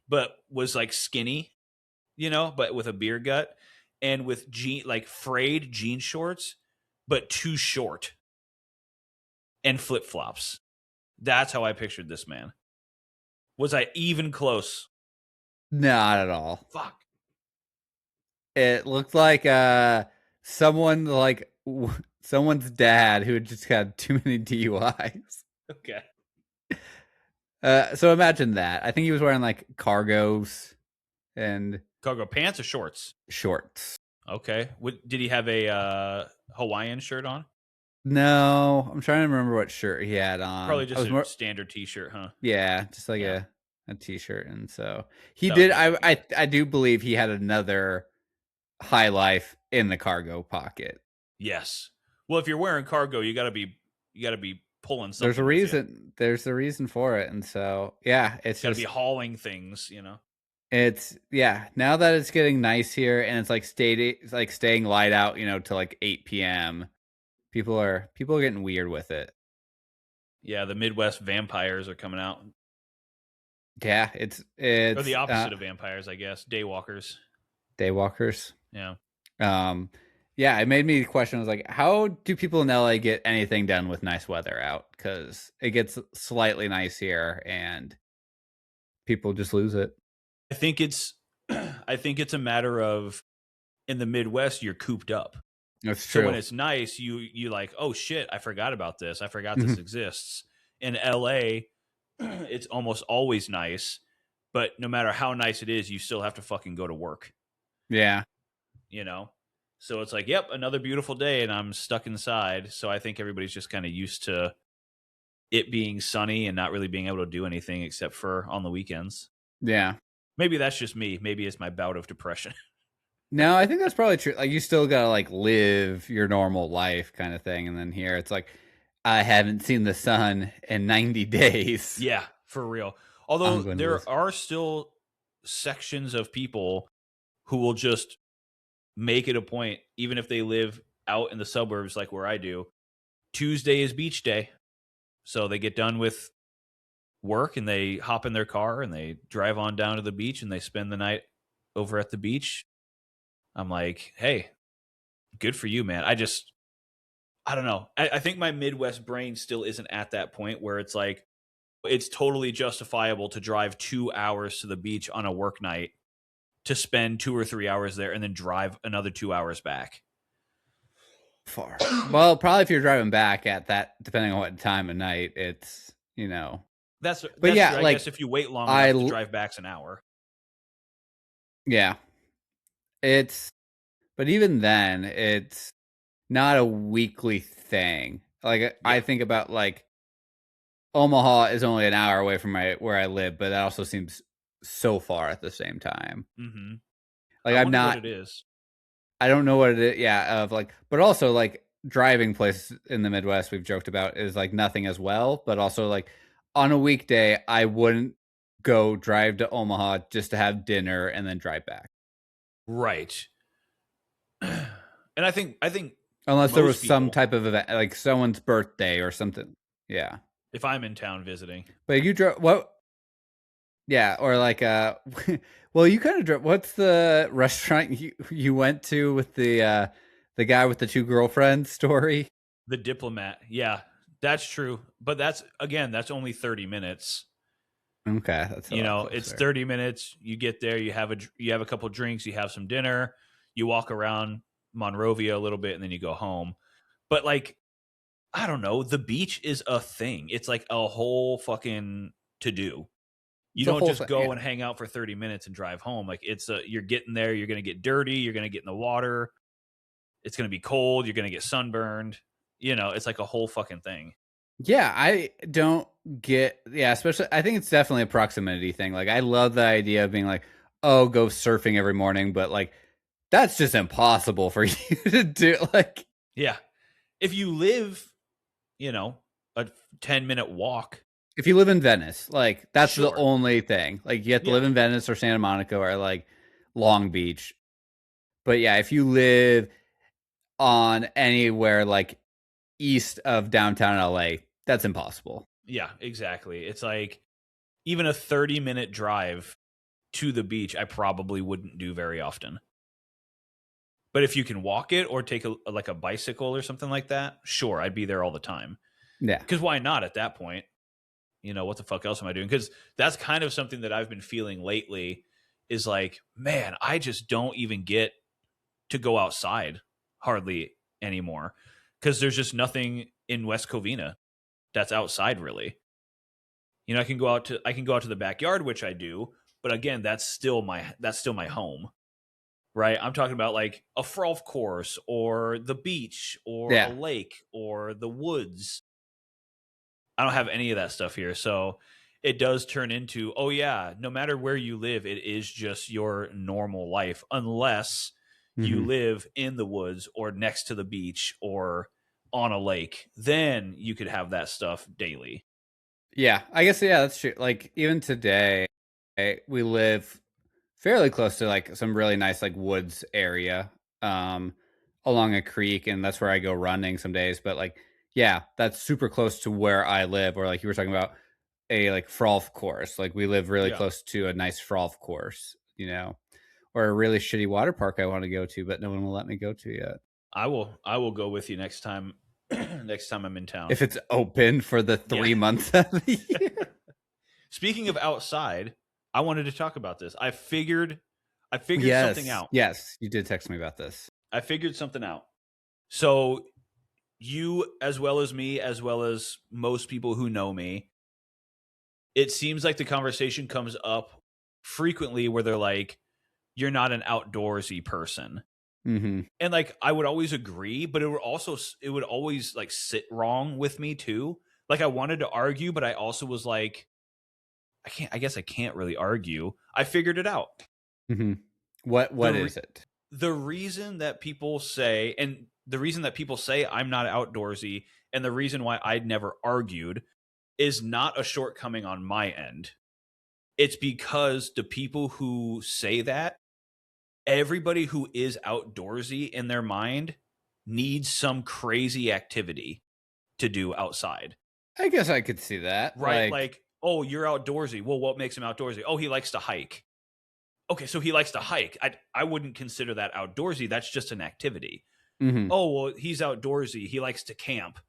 but was like skinny, but with a beer gut and with like frayed jean shorts, but too short and flip flops. That's how I pictured this man. Was I even close? Not at all. Fuck. It looked like someone like someone's dad who had just had too many DUIs. Okay. So imagine that. I think he was wearing like cargos and Cargo pants or shorts? shorts. Okay. Did he have a Hawaiian shirt on? No, I'm trying to remember what shirt he had Probably on. I just was a more standard t-shirt, huh? yeah, just like Yeah. a t-shirt and so he That would did make me mad. I do believe he had another high life in the cargo pocket. Yes. Well, if you're wearing cargo, you got to be pulling There's a something with you. reason. There's a reason for it, and so yeah, it's Got to be just hauling things. it's yeah. Now that it's getting nice here, and it's like staying light out, till like 8 p.m. People are getting weird with it. Yeah, the Midwest vampires are coming out. Yeah, Or the it's opposite of vampires, I guess. Daywalkers. daywalkers. Yeah. Um, yeah, it made me question. I was like, how do people in LA get anything done with nice weather out? Because it gets slightly nice here, and people just lose it. I think it's I think it's a matter of in the Midwest you're cooped up. That's So when true. it's nice, you like, "Oh shit, I forgot about this. I forgot this Mhm. exists." In LA, it's almost always nice, but no matter how nice it is, you still have to fucking go to work, Yeah, you know? So it's like, "Yep, another beautiful day and I'm stuck inside." So I think everybody's just kind of used to it being sunny and not really being able to do anything except for on the weekends. yeah. Maybe that's just me. Maybe it's my bout of depression. No, I think that's probably true. Like, you still gotta, like, live your normal life kinda thing, and then here, it's like, I haven't seen the sun in 90 days. Yeah, for real. I'm Although going to there lose are still sections of people who will just make it a point, even if they live out in the suburbs like where I do. Tuesday is beach day. So they get done with work and they hop in their car and they drive on down to the beach and they spend the night over at the beach. I'm like, hey, good for you, man. I don't know. I think my Midwest brain still isn't at that point where it's like, it's totally justifiable to drive 2 hours to the beach on a work night to spend 2 or 3 hours there and then drive another 2 hours back. far. Well, probably if you're driving back at that depending on what time of night, That's but that's yeah, true. I guess like, if you wait long I enough, the l drive back's an hour. yeah, it's but even then, it's not a weekly thing. Like, I Yeah. think about, like, Omaha is only an hour away from my where I live, but that also seems so far at the same time. Hmm. Like, I I'm wonder what not it is. I don't know what it is. Yeah, of like, but also like driving places in the Midwest we've joked about is like nothing as well. But also like on a weekday, I wouldn't go drive to Omaha just to have dinner and then drive back. Right. And I think Unless there was most some people, type of event, like someone's birthday or something. Yeah. if I'm in town visiting, But you drove what? Yeah, or like well, you kind of drove. What's the restaurant you went to with the guy with the two girlfriends story? the diplomat, yeah, that's true. But that's only 30 minutes. Okay, that's a lot It's closer. 30 minutes. You get there, you have a couple drinks, you have some dinner, you walk around Monrovia a little bit, and then you go home. But like, I don't know, the beach is a thing. It's like a whole fucking to do. You It's a don't whole just thing. go Yeah. and hang out for 30 minutes and drive home. Like, you're getting there, you're going to get dirty, you're going to get in the water. It's going to be cold, you're going to get sunburned. It's like a whole fucking thing. Yeah, I don't get yeah, especially I think it's definitely a proximity thing. Like I love the idea of being like, "Oh, go surfing every morning," but like that's just impossible for you to do. Like Yeah. If you live, you know, a 10-minute walk, if you live in Venice, like that's the sure. only thing. Like you have to Yeah. live in Venice or Santa Monica or like Long Beach. But yeah, if you live on anywhere like east of downtown LA, that's impossible. Yeah, exactly. It's like even a 30-minute drive to the beach, I probably wouldn't do very often. But if you can walk it or take like a bicycle or something like that, sure, I'd be there all the time. Yeah. Because why not at that point? What the fuck else am I doing? Because that's kind of something that I've been feeling lately is like, man, I just don't even get to go outside hardly anymore because there's just nothing in West Covina that's outside really. I can go out to the backyard, which I do, but again, that's still my home, right? I'm talking about like a frolf course or the beach or a Yeah. lake or the woods. I don't have any of that stuff here. So it does turn into, oh yeah, no matter where you live, it is just your normal life, unless you Mhm. live in the woods or next to the beach or on a lake. Then you could have that stuff daily. Yeah, I guess yeah, that's true. Like even today, we live fairly close to like some really nice like woods area um along a creek, and that's where I go running some days. But like yeah, that's super close to where I live, or like you were talking about a like frolf course. Like we live really Yeah. close to a nice frolf course, or a really shitty water park I want to go to, but no one will let me go to yet. I will go with you next time next time I'm in town. If it's open for the Yeah. 3 months of the year. Speaking of outside, I wanted to talk about this. I figured something Yes. out. Yes. You did text me about this. I figured something out. So you, as well as me, as well as most people who know me, it seems like the conversation comes up frequently where they're like, you're not an outdoorsy person. Mhm. And like I would always agree, but it would always like sit wrong with me too. Like I wanted to argue, but I also was like, I guess I can't really argue. I figured it out. Mhm. What The re- is it? the reason that people say and the reason that people say I'm not outdoorsy and the reason why I'd never argued is not a shortcoming on my end. It's because the people who say that, everybody who is outdoorsy in their mind needs some crazy activity to do outside. I guess I could see that. Right? Like Like, oh, you're outdoorsy. Well, what makes him outdoorsy? Oh, he likes to hike. Okay, so he likes to hike. I wouldn't consider that outdoorsy. That's just an activity. mhm. Oh, well, he's outdoorsy. He likes to camp.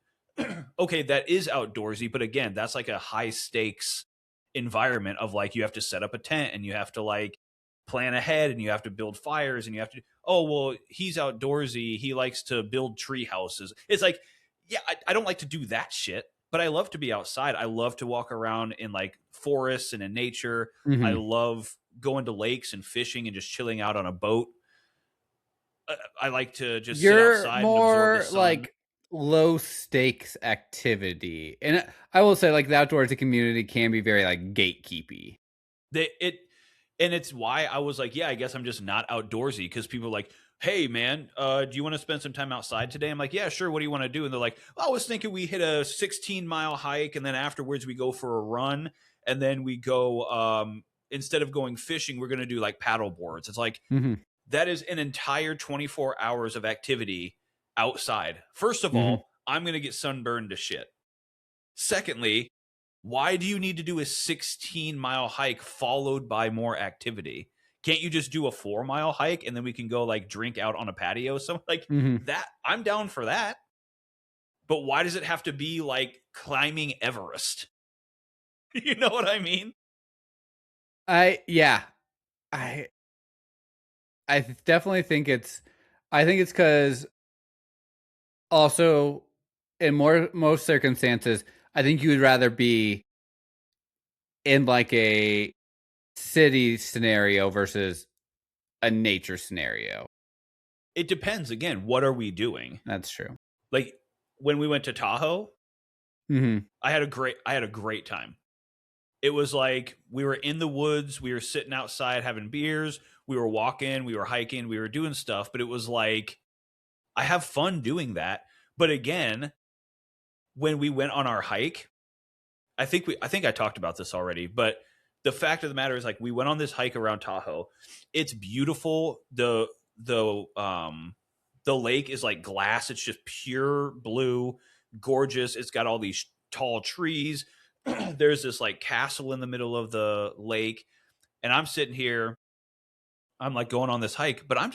Okay, that is outdoorsy, but again, that's like a high stakes environment of like you have to set up a tent and you have to like plan ahead and you have to build fires and you have to oh well he's outdoorsy, he likes to build tree houses. It's like yeah, I don't like to do that shit, but I love to be outside. I love to walk around in like forests and in nature. I Mhm. love going to lakes and fishing and just chilling out on a boat. I like to just sit You're outside and absorb the more sun. like low stakes activity. And I will say like the outdoorsy community can be very like gatekeepy. They it and it's why I was like, yeah, I guess I'm just not outdoorsy because people are like, hey man, do you want to spend some time outside today? I'm like, yeah, sure. What do you want to do? And they're like, well, I was thinking we hit a 16-mile hike and then afterwards we go for a run and then we go instead of going fishing, we're gonna do like paddle boards. It's like, Mhm. That is an entire 24 hours of activity outside. First of Mhm. all, I'm going to get sunburned to shit. Secondly, why do you need to do a 16-mile hike followed by more activity? Can't you just do a 4-mile hike and then we can go like drink out on a patio? So like Mhm. that, I'm down for that. But why does it have to be like climbing Everest? You know what I mean? Yeah. I definitely think it's I think it's because also in most circumstances, I think you would rather be in like a city scenario versus a nature scenario. It depends. Again, what are we doing? That's true. Like when we went to Tahoe, Mhm. I had a great time. It was like we were in the woods, we were sitting outside having beers, we were walking, we were hiking, we were doing stuff, but it was like I have fun doing that. But again, when we went on our hike, I think I talked about this already, but the fact of the matter is like we went on this hike around Tahoe. It's beautiful. The lake is like glass. It's just pure blue, gorgeous. It's got all these tall trees. There's this like castle in the middle of the lake, and I'm sitting here, I'm like going on this hike, but I'm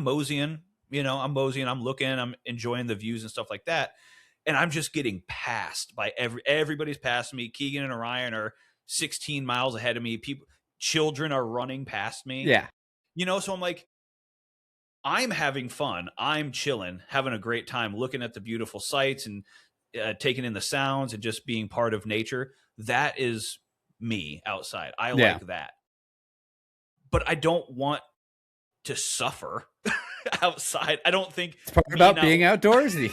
moseying, I'm moseying, I'm looking, I'm enjoying the views and stuff like that. And I'm just getting passed by everybody's passing me. Keegan and Orion are 16 miles ahead of me. Children are running past me, Yeah. so I'm like, I'm having fun. I'm chilling, having a great time, looking at the beautiful sights and taking in the sounds and just being part of nature. That is me outside. I Yeah. like that. But I don't want to suffer outside. I don't think It's part me about not being outdoorsy.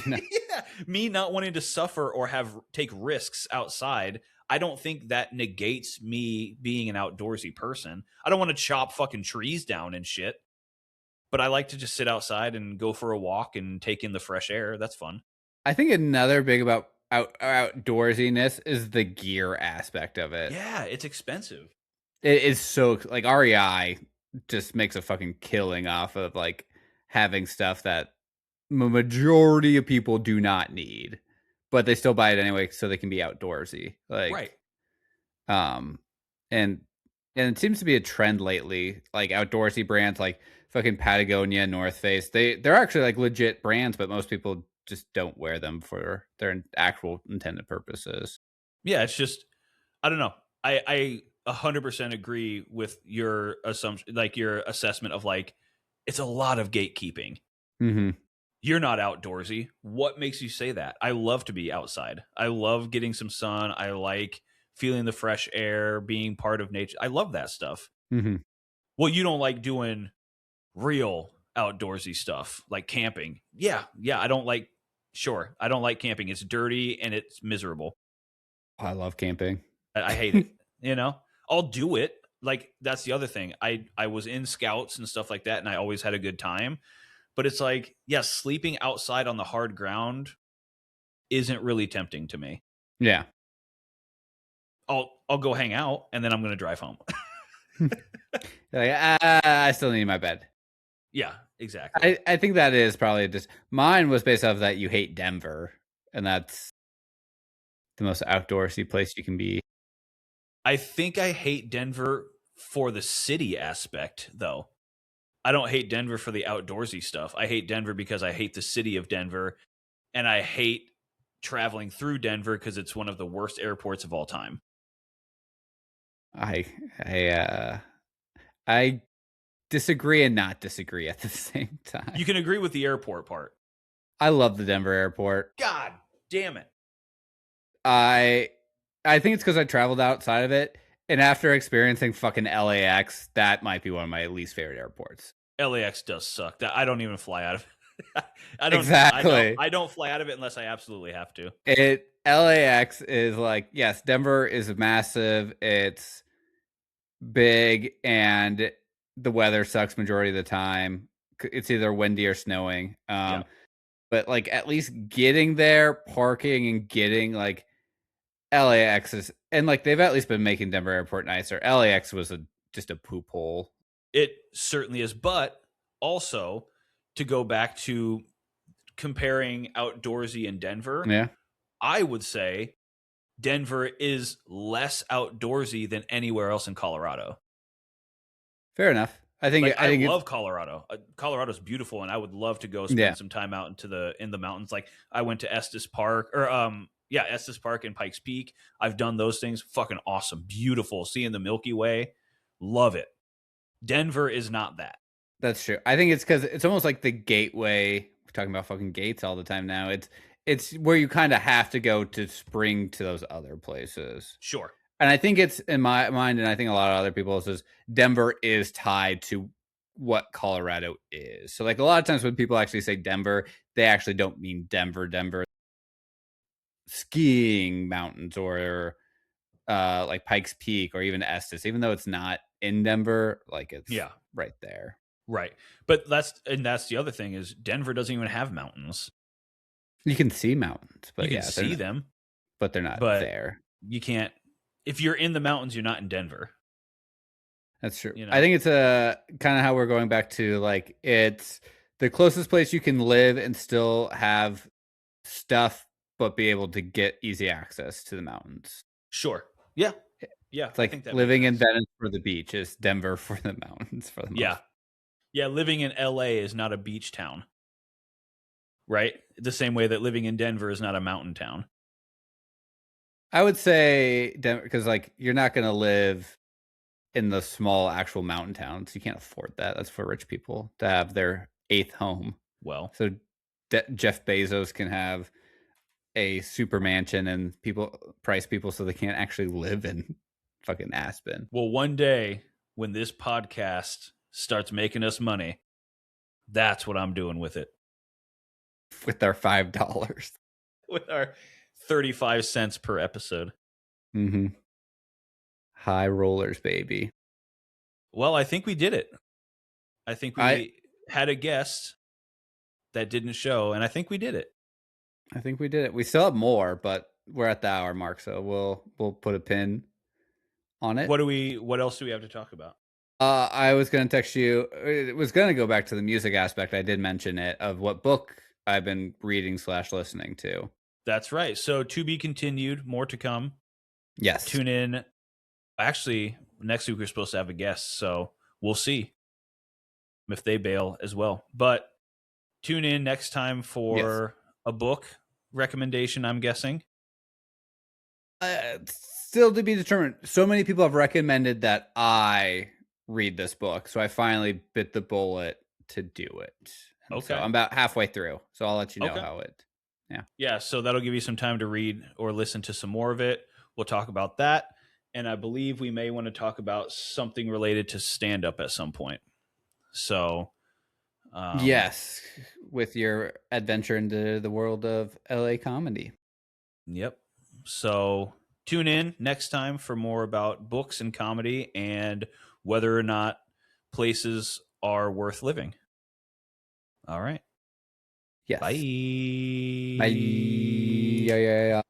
yeah, me not wanting to suffer or have take risks outside. I don't think that negates me being an outdoorsy person. I don't want to chop fucking trees down and shit, but I like to just sit outside and go for a walk and take in the fresh air. That's fun. I think another big about outdoorsiness is the gear aspect of it. Yeah, it's expensive. It is so like REI just makes a fucking killing off of like having stuff that majority of people do not need, but they still buy it anyway so they can be outdoorsy. Right. Like, um, and it seems to be a trend lately. Like outdoorsy brands like fucking Patagonia, North Face, they're actually like legit brands, but most people just don't wear them for their actual intended purposes. Yeah, it's just I don't know. I 100% agree with your assumption, like your assessment of like it's a lot of gatekeeping. Hmm. You're not outdoorsy. What makes you say that? I love to be outside. I love getting some sun. I like feeling the fresh air, being part of nature. I love that stuff. Hmm. Well, you don't like doing real outdoorsy stuff like camping. Yeah, yeah, I don't like sure. I don't like camping. It's dirty and it's miserable. I love camping. I hate it. You know? I'll do it. Like that's the other thing. I was in scouts and stuff like that and I always had a good time. But it's like, yeah, sleeping outside on the hard ground isn't really tempting to me. Yeah. I'll go hang out and then I'm going to drive home. Like, I still need my bed. Yeah, exactly. I think that is probably just mine was based off that you hate Denver, and that's the most outdoorsy place you can be. I think I hate Denver for the city aspect though. I don't hate Denver for the outdoorsy stuff. I hate Denver because I hate the city of Denver and I hate traveling through Denver because it's one of the worst airports of all time. I I uh I disagree and not disagree at the same time. You can agree with the airport part. I love the Denver airport. God damn it. I I think it's because I traveled outside of it, and after experiencing fucking LAX, that might be one of my least favorite airports. LAX does suck. That I don't even fly out of it. Exactly. I don't fly out of it unless I absolutely have to. It LAX is like, yes, Denver is massive. It's big and the weather sucks majority of the time. It's either windy or snowing. Yeah. But like at least getting there, parking and getting like LAX is and like they've at least been making Denver Airport nicer. LAX was just a poop hole. It certainly is, but also, to go back to comparing outdoorsy and Denver, Yeah. I would say Denver is less outdoorsy than anywhere else in Colorado. Fair enough. I think Like, I I think it's love Colorado. Colorado's beautiful, and I would love to go yeah. spend some time out in the mountains. Like, I went to Estes Park, or yeah, Estes Park and Pikes Peak. I've done those things. Fucking awesome, beautiful. Seeing the Milky Way, love it. Denver is not that. That's true. I think it's because it's almost like the gateway. We're talking about fucking gates all the time now. It's where you kind of have to go to spring to those other places. Sure. And I think it's in my mind, and I think a lot of other people says Denver is tied to what Colorado is. So like a lot of times when people actually say Denver, they actually don't mean Denver skiing mountains or like Pikes Peak or even Estes, even though it's not in Denver, like it's Yeah. right there. Right. But that's the other thing is Denver doesn't even have mountains. You can see mountains, You but can yeah, see them, but they're not but there. you can't. If you're in the mountains, you're not in Denver. That's true. You I know. think it's a kind of how we're going back to like it's the closest place you can live and still have stuff, but be able to get easy access to the mountains. Sure. Yeah. Yeah. It's I like think that makes living in sense. Venice for the beach is Denver for the mountains for the Yeah. most. Yeah. Living in LA is not a beach town, right? The same way that living in Denver is not a mountain town. I would say Denver because like you're not going to live in the small actual mountain towns. You can't afford that. That's for rich people to have their eighth home. Well, So Jeff Bezos can have a super mansion and people price people so they can't actually live in fucking Aspen one day when this podcast starts making us money, that's what I'm doing with it. with their $5. With our 35 cents per episode. Mm-hmm. High rollers, baby. Well, I think we did it. I think I we had a guest that didn't show, and I think we did it. I think we did it. We still have more, but we're at the hour mark, so we'll put a pin on it. What else do we have to talk about? I was gonna text you. It was gonna go back to the music aspect. I did mention it of what book I've been reading / listening to. That's right. So to be continued, more to come. Yes. Tune in. Actually, next week we're supposed to have a guest, so we'll see if they bail as well. But tune in next time for a book recommendation, I'm guessing. Still to be determined. So many people have recommended that I read this book, so I finally bit the bullet to do it. And Okay. so I'm about halfway through, so I'll let you know Okay. how it. Yeah, so that'll give you some time to read or listen to some more of it. We'll talk about that. And I believe we may want to talk about something related to stand up at some point. So, Yes, with your adventure into the world of LA comedy. Yep. So tune in next time for more about books and comedy and whether or not places are worth living. All right. Yes. Bye. Bye. Yeah.